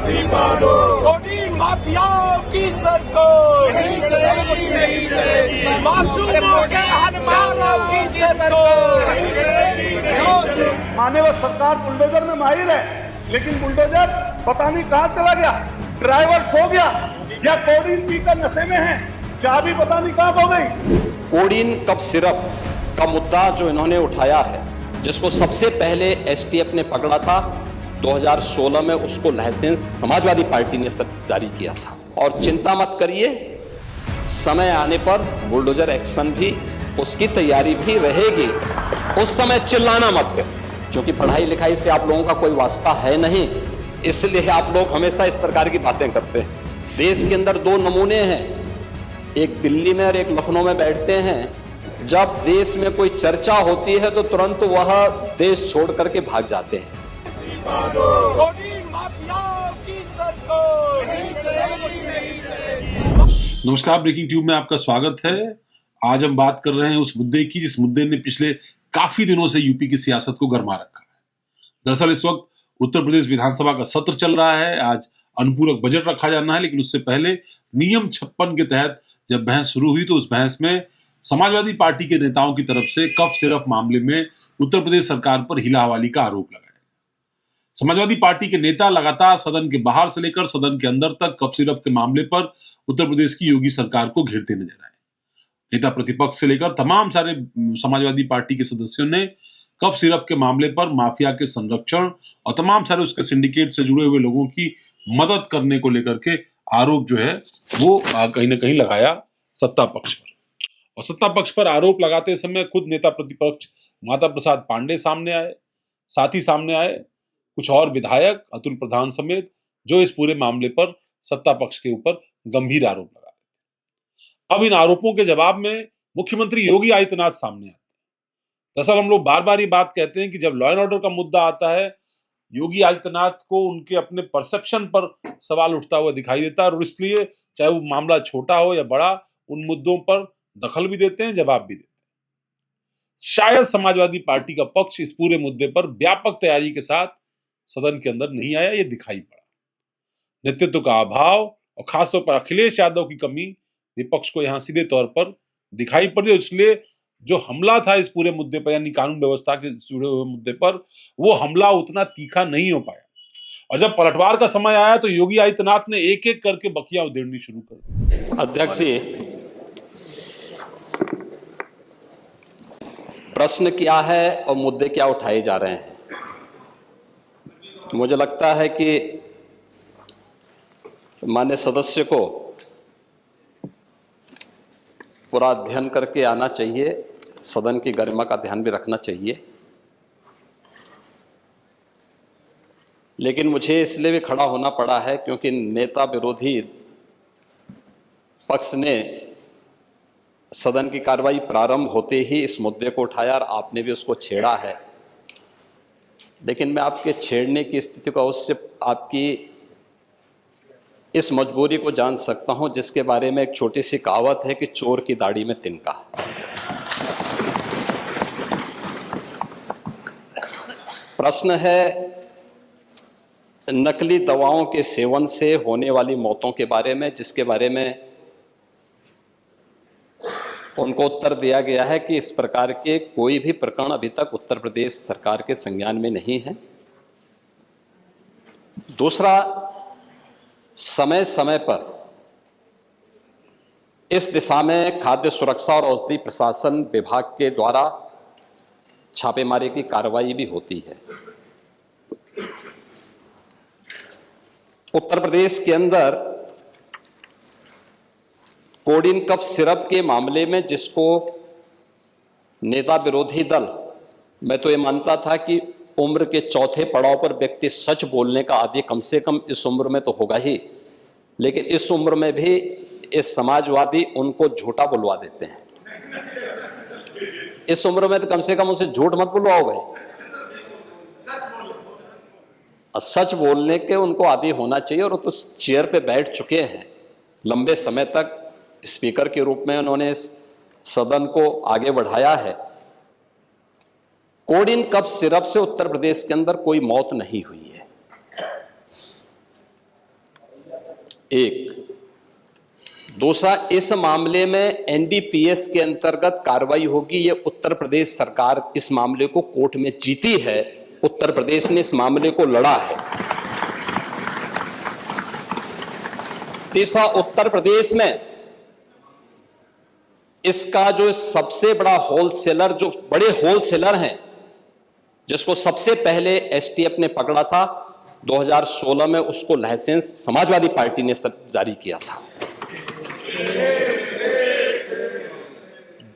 इस्तीफा दो। कोडी माफियाओं की सरकार नहीं चलेगी, नहीं चलेगी। मासूमों के हत्यारों की सरकार नहीं चलेगी, नहीं चलेगी। मान्यवर सरकार बुलडोजर में माहिर है, लेकिन बुलडोजर पता नहीं कहाँ चला गया, ड्राइवर सो गया या कोडीन पीकर नशे में है, चाबी पता नहीं कहाँ खो गई। कोडीन कफ सिरप का मुद्दा जो इन्होंने उठाया है, जिसको सबसे पहले एसटीएफ ने पकड़ा था 2016 में, उसको लाइसेंस समाजवादी पार्टी ने जारी किया था। और चिंता मत करिए, समय आने पर बुलडोजर एक्शन भी, उसकी तैयारी भी रहेगी। उस समय चिल्लाना मत, क्योंकि पढ़ाई लिखाई से आप लोगों का कोई वास्ता है नहीं, इसलिए आप लोग हमेशा इस प्रकार की बातें करते हैं। देश के अंदर दो नमूने हैं, एक दिल्ली में और एक लखनऊ में बैठते हैं। जब देश में कोई चर्चा होती है तो तुरंत वह देश छोड़ करके भाग जाते हैं। कोडी माफियाओं की सरकार नहीं चलेगी, नहीं चलेगी। नमस्कार, ब्रेकिंग ट्यूब में आपका स्वागत है। आज हम बात कर रहे हैं उस मुद्दे की जिस मुद्दे ने पिछले काफी दिनों से यूपी की सियासत को गरमा रखा है। दरअसल इस वक्त उत्तर प्रदेश विधानसभा का सत्र चल रहा है। आज अनुपूरक बजट रखा जाना है, लेकिन उससे पहले नियम 56 के तहत जब बहस शुरू हुई तो उस बहस में समाजवादी पार्टी के नेताओं की तरफ से कफ सिरप मामले में उत्तर प्रदेश सरकार पर हीला हवाली का आरोप लगाया। समाजवादी पार्टी के नेता लगातार सदन के बाहर से लेकर सदन के अंदर तक कफ सिरप के मामले पर उत्तर प्रदेश की योगी सरकार को घेरते नजर आए। नेता प्रतिपक्ष से लेकर तमाम सारे समाजवादी पार्टी के सदस्यों ने कफ सिरप के मामले पर माफिया के संरक्षण और तमाम सारे उसके सिंडिकेट से जुड़े हुए लोगों की मदद करने को लेकर के आरोप जो है वो कहीं ना कहीं लगाया सत्ता पक्ष पर। और सत्ता पक्ष पर आरोप लगाते समय खुद नेता प्रतिपक्ष माता प्रसाद पांडे सामने आए, साथ ही सामने आए कुछ और विधायक अतुल प्रधान समेत, जो इस पूरे मामले पर सत्ता पक्ष के ऊपर गंभीर आरोप लगा रहे थे। अब इन आरोपों के जवाब में मुख्यमंत्री योगी आदित्यनाथ सामने आते हैं। दरअसल हम लोग बार बार ये बात कहते हैं कि जब लॉ एंड ऑर्डर का मुद्दा आता है, योगी आदित्यनाथ को उनके अपने परसेप्शन पर सवाल उठता हुआ दिखाई देता है, और इसलिए चाहे वो मामला छोटा हो या बड़ा, उन मुद्दों पर दखल भी देते हैं, जवाब भी देते हैं। शायद समाजवादी पार्टी का पक्ष इस पूरे मुद्दे पर व्यापक तैयारी के साथ सदन के अंदर नहीं आया, ये दिखाई पड़ा। नेतृत्व का अभाव और खासतौर पर अखिलेश यादव की कमी विपक्ष को यहां सीधे तौर पर दिखाई पड़ी। इसलिए जो हमला था इस पूरे मुद्दे पर, यानी कानून व्यवस्था के जुड़े हुए मुद्दे पर, वो हमला उतना तीखा नहीं हो पाया। और जब पलटवार का समय आया तो योगी आदित्यनाथ ने एक एक करके बखिया उधेड़नी शुरू कर दी। अध्यक्ष जी, प्रश्न क्या है और मुद्दे क्या उठाए जा रहे हैं? मुझे लगता है कि माननीय सदस्य को पूरा अध्ययन करके आना चाहिए, सदन की गरिमा का ध्यान भी रखना चाहिए। लेकिन मुझे इसलिए भी खड़ा होना पड़ा है क्योंकि नेता विरोधी पक्ष ने सदन की कार्रवाई प्रारंभ होते ही इस मुद्दे को उठाया और आपने भी उसको छेड़ा है। लेकिन मैं आपके छेड़ने की स्थिति को उससे आपकी इस मजबूरी को जान सकता हूं, जिसके बारे में एक छोटी सी कहावत है कि चोर की दाढ़ी में तिनका। प्रश्न है नकली दवाओं के सेवन से होने वाली मौतों के बारे में, जिसके बारे में उनको उत्तर दिया गया है कि इस प्रकार के कोई भी प्रकरण अभी तक उत्तर प्रदेश सरकार के संज्ञान में नहीं है। दूसरा, समय समय पर इस दिशा में खाद्य सुरक्षा और औषधि प्रशासन विभाग के द्वारा छापेमारी की कार्रवाई भी होती है। उत्तर प्रदेश के अंदर कोडीन कफ सिरप के मामले में जिसको नेता विरोधी दल, मैं तो ये मानता था कि उम्र के चौथे पड़ाव पर व्यक्ति सच बोलने का आदि कम से कम इस उम्र में तो होगा ही, लेकिन इस उम्र में भी इस समाजवादी उनको झूठा बुलवा देते हैं। इस उम्र में तो कम से कम उसे झूठ मत बुलवाओ भाई, सच बोलने के उनको आदी होना चाहिए। और तो चेयर पे बैठ चुके हैं लंबे समय तक, स्पीकर के रूप में उन्होंने सदन को आगे बढ़ाया है। कोडीन कफ सिरप से उत्तर प्रदेश के अंदर कोई मौत नहीं हुई है। एक। दूसरा, इस मामले में एनडीपीएस के अंतर्गत कार्रवाई होगी। ये उत्तर प्रदेश सरकार इस मामले को कोर्ट में जीती है, उत्तर प्रदेश ने इस मामले को लड़ा है। तीसरा, उत्तर प्रदेश में इसका जो सबसे बड़ा होलसेलर, जो बड़े होलसेलर हैं, जिसको सबसे पहले एसटीएफ ने पकड़ा था 2016 में, उसको लाइसेंस समाजवादी पार्टी ने जारी किया था।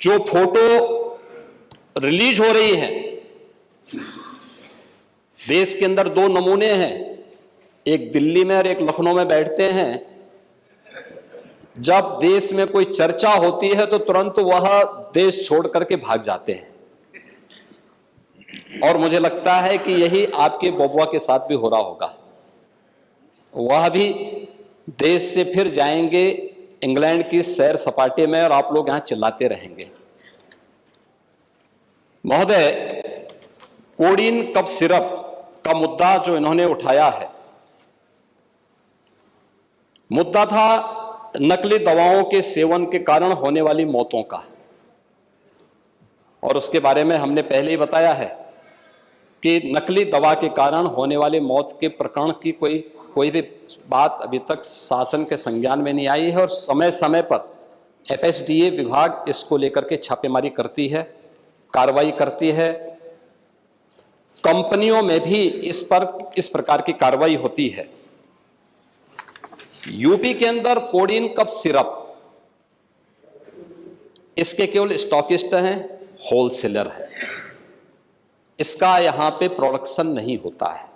जो फोटो रिलीज हो रही है, देश के अंदर दो नमूने हैं, एक दिल्ली में और एक लखनऊ में बैठते हैं। जब देश में कोई चर्चा होती है तो तुरंत वह देश छोड़ करके भाग जाते हैं, और मुझे लगता है कि यही आपके बबुआ के साथ भी हो रहा होगा। वह भी देश से फिर जाएंगे इंग्लैंड की सैर सपाटे में, और आप लोग यहां चिल्लाते रहेंगे। महोदय, कोडीन कफ सिरप का मुद्दा जो इन्होंने उठाया है, मुद्दा था नकली दवाओं के सेवन के कारण होने वाली मौतों का, और उसके बारे में हमने पहले ही बताया है कि नकली दवा के कारण होने वाली मौत के प्रकरण की कोई भी बात अभी तक शासन के संज्ञान में नहीं आई है, और समय समय पर एफएसडीए विभाग इसको लेकर के छापेमारी करती है, कार्रवाई करती है। कंपनियों में भी इस प्रकार की कार्रवाई होती है। यूपी के अंदर कोडीन कफ सिरप, इसके केवल स्टॉकिस्ट हैं, होलसेलर है, इसका यहां पे प्रोडक्शन नहीं होता है।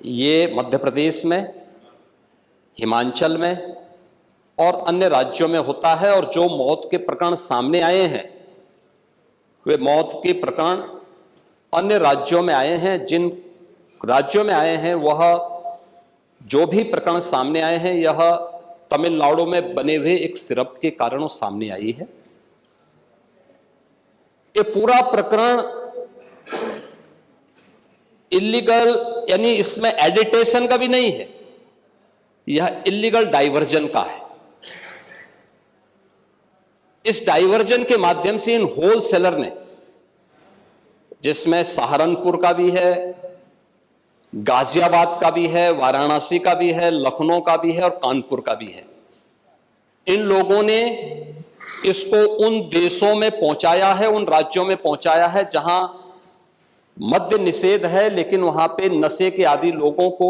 ये मध्य प्रदेश में, हिमाचल में और अन्य राज्यों में होता है, और जो मौत के प्रकरण सामने आए हैं, वे मौत के प्रकरण अन्य राज्यों में आए हैं। जिन राज्यों में आए हैं, वह जो भी प्रकरण सामने आए हैं, यह तमिलनाडु में बने हुए एक सिरप के कारण सामने आई है। ये पूरा प्रकरण इलीगल, यानी इसमें एडिटेशन का भी नहीं है, यह इलीगल डाइवर्जन का है। इस डाइवर्जन के माध्यम से इन होलसेलर ने, जिसमें सहारनपुर का भी है, गाजियाबाद का भी है, वाराणसी का भी है, लखनऊ का भी है और कानपुर का भी है, इन लोगों ने इसको उन देशों में पहुंचाया है, उन राज्यों में पहुंचाया है जहां मद्य निषेध है, लेकिन वहां पे नशे के आदी लोगों को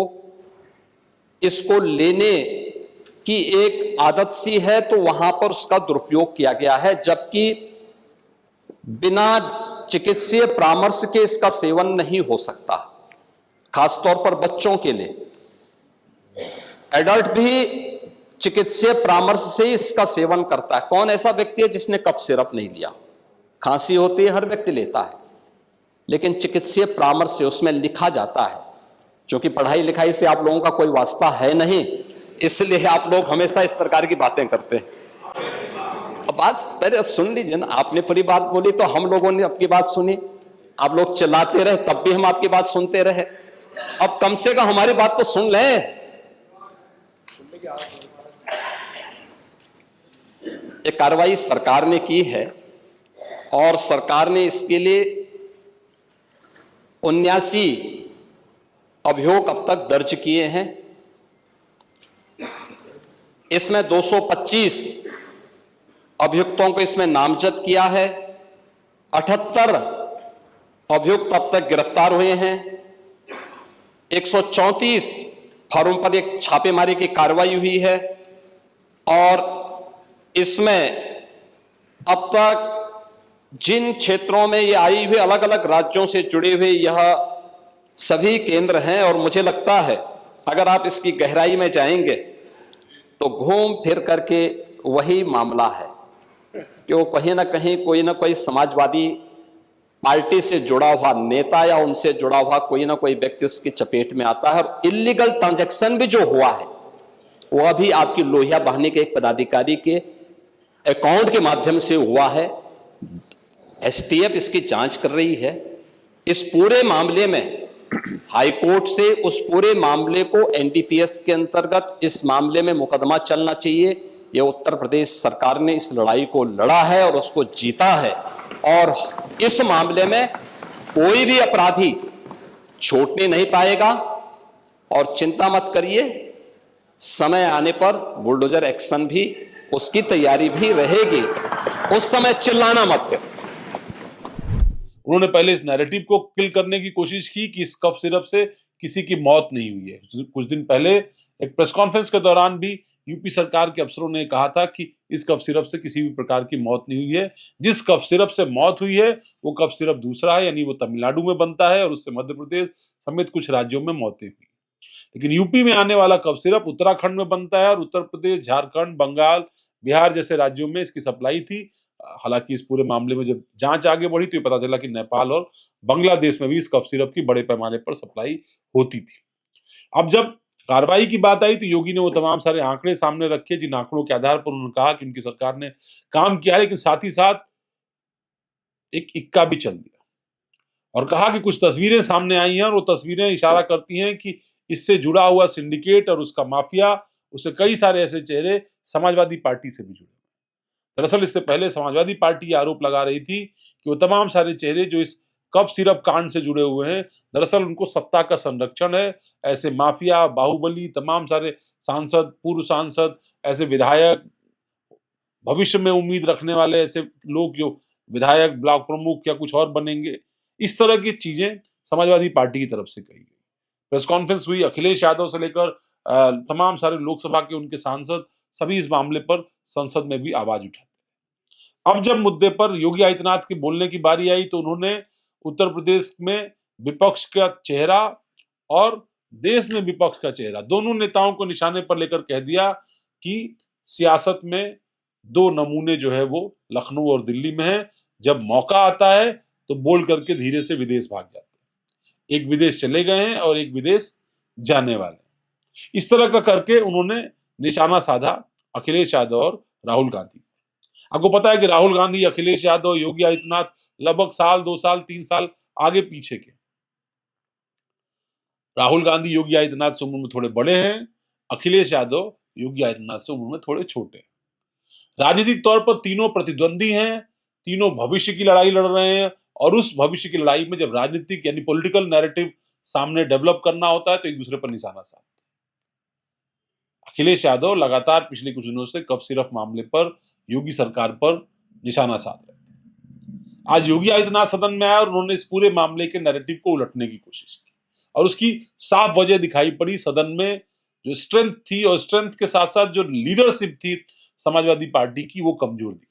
इसको लेने की एक आदत सी है, तो वहां पर उसका दुरुपयोग किया गया है, जबकि बिना चिकित्सीय परामर्श के इसका सेवन नहीं हो सकता, खासतौर पर बच्चों के लिए। एडल्ट भी चिकित्सीय परामर्श से इसका सेवन करता है। कौन ऐसा व्यक्ति है जिसने कफ सिरप नहीं लिया? खांसी होती है, हर व्यक्ति लेता है, लेकिन चिकित्सीय परामर्श से उसमें लिखा जाता है। क्योंकि पढ़ाई लिखाई से आप लोगों का कोई वास्ता है नहीं, इसलिए आप लोग हमेशा इस प्रकार की बातें करते हैं। अब बात पहले अब सुन लीजिए ना, आपने पूरी बात बोली तो हम लोगों ने आपकी बात सुनी, आप लोग चिल्लाते रहे तब भी हम आपकी बात सुनते रहे। अब कम से कम हमारी बात तो सुन लें। ये कार्रवाई सरकार ने की है, और सरकार ने इसके लिए 79 अभियोग अब तक दर्ज किए हैं। इसमें 225 अभियुक्तों को इसमें नामजद किया है। 78 अभियुक्त अब तक गिरफ्तार हुए हैं। 134 फर्म पर एक छापेमारी की कार्रवाई हुई है, और इसमें अब तक जिन क्षेत्रों में ये आई हुई, अलग अलग राज्यों से जुड़े हुए यह सभी केंद्र हैं। और मुझे लगता है अगर आप इसकी गहराई में जाएंगे तो घूम फिर करके वही मामला है कि वो कहीं ना कहीं कोई ना कोई समाजवादी पार्टी से जुड़ा हुआ नेता या उनसे जुड़ा हुआ कोई ना कोई व्यक्ति उसकी चपेट में आता है। और इलीगल ट्रांजैक्शन भी जो हुआ है वह भी आपकी लोहिया बहाने के एक पदाधिकारी के अकाउंट के माध्यम से हुआ है। एसटीएफ इसकी जांच कर रही है। इस पूरे मामले में हाईकोर्ट से उस पूरे मामले को एनडीपीएस के अंतर्गत इस मामले में मुकदमा चलना चाहिए। ये उत्तर प्रदेश सरकार ने इस लड़ाई को लड़ा है और उसको जीता है, और इस मामले में कोई भी अपराधी छूटने नहीं पाएगा। और चिंता मत करिए, समय आने पर बुलडोजर एक्शन भी, उसकी तैयारी भी रहेगी, उस समय चिल्लाना मत करो। उन्होंने पहले इस नैरेटिव को किल करने की कोशिश की कि इस कफ सिरप से किसी की मौत नहीं हुई है। कुछ दिन पहले एक प्रेस कॉन्फ्रेंस के दौरान भी यूपी सरकार के अफसरों ने कहा था कि इस कफ सिरप से किसी भी प्रकार की मौत नहीं हुई है। जिस कफ सिरप से मौत हुई है वो कफ सिरप दूसरा है, यानी वो तमिलनाडु में बनता है और उससे मध्य प्रदेश समेत कुछ राज्यों में मौतें हुई। लेकिन यूपी में आने वाला कफ सिरप उत्तराखंड में बनता है और उत्तर प्रदेश, झारखंड, बंगाल, बिहार जैसे राज्यों में इसकी सप्लाई थी। हालांकि इस पूरे मामले में जब जांच आगे बढ़ी तो ये पता चला कि नेपाल और बांग्लादेश में भी इस कफ सिरप की बड़े पैमाने पर सप्लाई होती थी। अब जब कार्रवाई की बात आई तो योगी ने वो तमाम सारे आंकड़े सामने रखे, जिन आंकड़ों के आधार पर उन्होंने कहा कि उनकी सरकार ने काम किया है, लेकिन साथ ही साथ एक इक्का भी चल दिया और कहा कि कुछ तस्वीरें सामने आई हैं और वो तस्वीरें इशारा करती हैं कि इससे जुड़ा हुआ सिंडिकेट और उसका माफिया, उससे कई सारे ऐसे चेहरे समाजवादी पार्टी से भी जुड़े। दरअसल इससे पहले समाजवादी पार्टी आरोप लगा रही थी कि वो तमाम सारे चेहरे जो इस कफ सिरप कांड से जुड़े हुए हैं, दरअसल उनको सत्ता का संरक्षण है। ऐसे माफिया, बाहुबली, तमाम सारे सांसद, पूर्व सांसद, ऐसे विधायक, भविष्य में उम्मीद रखने वाले ऐसे लोग जो विधायक, ब्लॉक प्रमुख या कुछ और बनेंगे, इस तरह की चीजें समाजवादी पार्टी की तरफ से कही गई। प्रेस कॉन्फ्रेंस हुई, अखिलेश यादव से लेकर तमाम सारे लोकसभा के उनके सांसद सभी इस मामले पर संसद में भी आवाज उठाते। अब जब मुद्दे पर योगी आदित्यनाथ के बोलने की बारी आई तो उन्होंने उत्तर प्रदेश में विपक्ष का चेहरा और देश में विपक्ष का चेहरा, दोनों नेताओं को निशाने पर लेकर कह दिया कि सियासत में दो नमूने जो है वो लखनऊ और दिल्ली में है। जब मौका आता है तो बोल करके धीरे से विदेश भाग जाते हैं। एक विदेश चले गए हैं और एक विदेश जाने वाले। इस तरह का करके उन्होंने निशाना साधा अखिलेश यादव और राहुल गांधी। आपको पता है कि राहुल गांधी, अखिलेश यादव, योगी आदित्यनाथ लगभग साल, 2 साल, 3 साल आगे पीछे के। राहुल गांधी योगी आदित्यनाथ से उम्र में थोड़े बड़े हैं, अखिलेश यादव योगी आदित्यनाथ से उम्र में थोड़े छोटे हैं। राजनीतिक तौर पर तीनों प्रतिद्वंदी हैं, तीनों भविष्य की लड़ाई लड़ रहे हैं और उस भविष्य की लड़ाई में जब राजनीतिक यानी पॉलिटिकल नैरेटिव सामने डेवलप करना होता है तो एक दूसरे पर निशाना साधते हैं। अखिलेश यादव लगातार पिछले कुछ दिनों से कफ सिरप मामले पर योगी सरकार पर निशाना साध रहे थे। आज योगी आदित्यनाथ सदन में आए और उन्होंने इस पूरे मामले के नैरेटिव को उलटने की कोशिश की और उसकी साफ वजह दिखाई पड़ी। सदन में जो स्ट्रेंथ थी और स्ट्रेंथ के साथ साथ जो लीडरशिप थी समाजवादी पार्टी की, वो कमजोर दिखाई।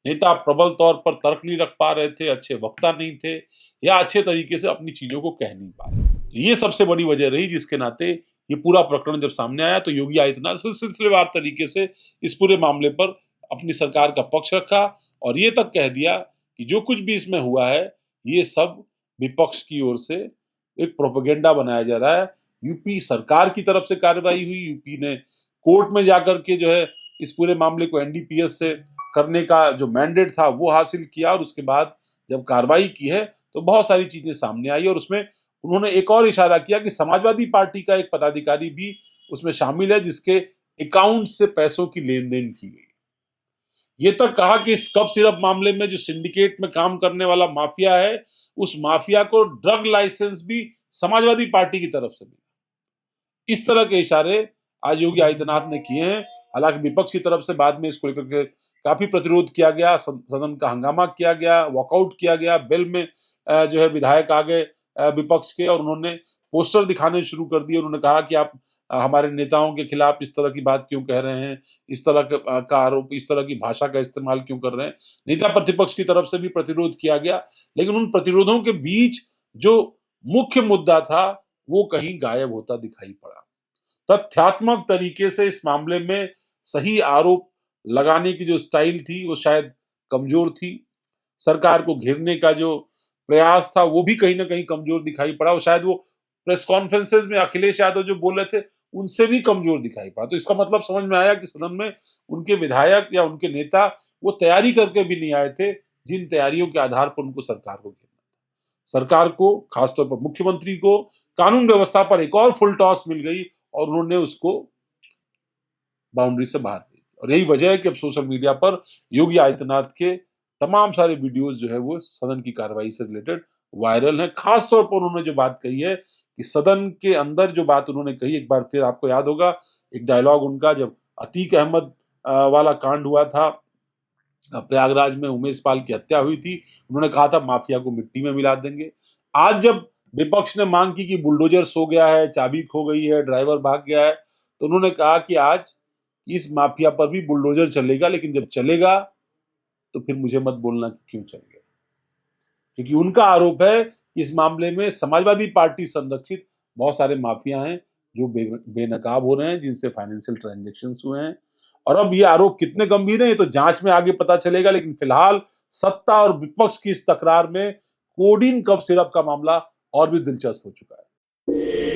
नेता प्रबल तौर पर तर्क नहीं रख पा रहे थे, अच्छे वक्ता नहीं थे या अच्छे तरीके से अपनी चीजों को कह नहीं पा रहे। ये सबसे बड़ी वजह रही जिसके नाते ये पूरा प्रकरण जब सामने आया तो योगी आदित्यनाथ सिलसिलेवार तरीके से इस पूरे मामले पर अपनी सरकार का पक्ष रखा और ये तक कह दिया कि जो कुछ भी इसमें हुआ है ये सब विपक्ष की ओर से एक प्रोपेगेंडा बनाया जा रहा है। यूपी सरकार की तरफ से कार्रवाई हुई, यूपी ने कोर्ट में जाकर के जो है इस पूरे मामले को एनडीपीएस से करने का जो मैंडेट था वो हासिल किया और उसके बाद जब कार्रवाई की है तो बहुत सारी चीजें सामने आई और उसमें उन्होंने एक और इशारा किया कि समाजवादी पार्टी का एक पदाधिकारी भी उसमें शामिल है जिसके अकाउंट से पैसों की लेन देन की गई। ये तक कहा कि इस कफ सिरप मामले में जो सिंडिकेट में काम करने वाला माफिया है उस माफिया को ड्रग लाइसेंस भी समाजवादी पार्टी की तरफ से मिला। इस तरह के इशारे आज योगी आदित्यनाथ ने किए हैं। हालांकि विपक्ष की तरफ से बाद में इसको लेकर के काफी प्रतिरोध किया गया, सदन का हंगामा किया गया, वॉकआउट किया गया। बेल में जो है विधायक आ गए विपक्ष के और उन्होंने पोस्टर दिखाने शुरू कर दिए। उन्होंने कहा कि आप हमारे नेताओं के खिलाफ इस तरह की बात क्यों कह रहे हैं, इस तरह का आरोप, इस तरह की भाषा का इस्तेमाल क्यों कर रहे हैं। नेता प्रतिपक्ष की तरफ से भी प्रतिरोध किया गया, लेकिन उन प्रतिरोधों के बीच जो मुख्य मुद्दा था वो कहीं गायब होता दिखाई पड़ा। तथ्यात्मक तरीके से इस मामले में सही आरोप लगाने की जो स्टाइल थी वो शायद कमजोर थी। सरकार को घेरने का जो प्रयास था वो भी कहीं ना कहीं कमजोर दिखाई पड़ा और शायद वो प्रेस कॉन्फ्रेंसेस में अखिलेश यादव जो बोल रहे थे उनसे भी कमजोर दिखाई पड़ा। तो इसका मतलब समझ में आया कि सदन में उनके विधायक या उनके नेता वो तैयारी करके भी नहीं आए थे जिन तैयारियों के आधार पर उनको सरकार को घेरना था। सरकार को, खासतौर पर मुख्यमंत्री को, कानून व्यवस्था पर एक और फुल टॉस मिल गई और उन्होंने उसको बाउंड्री से बाहर भेज दिया। और यही वजह है कि अब सोशल मीडिया पर योगी आदित्यनाथ के तमाम सारे वीडियोस जो है वो सदन की कार्रवाई से रिलेटेड वायरल हैं। खासतौर पर उन्होंने जो बात कही है कि सदन के अंदर जो बात उन्होंने कही, एक बार फिर आपको याद होगा एक डायलॉग उनका, जब अतीक अहमद वाला कांड हुआ था प्रयागराज में, उमेश पाल की हत्या हुई थी, उन्होंने कहा था माफिया को मिट्टी में मिला देंगे। आज जब विपक्ष ने मांग की कि बुलडोजर सो गया है, चाबी खो गई है, ड्राइवर भाग गया है, तो उन्होंने कहा कि आज इस माफिया पर भी बुलडोजर चलेगा, लेकिन जब चलेगा तो फिर मुझे मत बोलना कि क्यों चल गया। क्योंकि उनका आरोप है कि इस मामले में समाजवादी पार्टी संरक्षित बहुत सारे माफिया हैं जो बेनकाब हो रहे हैं, जिनसे फाइनेंशियल ट्रांजैक्शंस हुए हैं। और अब ये आरोप कितने गंभीर हैं ये तो जांच में आगे पता चलेगा, लेकिन फिलहाल सत्ता और विपक्ष की इस तकरार में कोडीन कफ सिरप का मामला और भी दिलचस्प हो चुका है।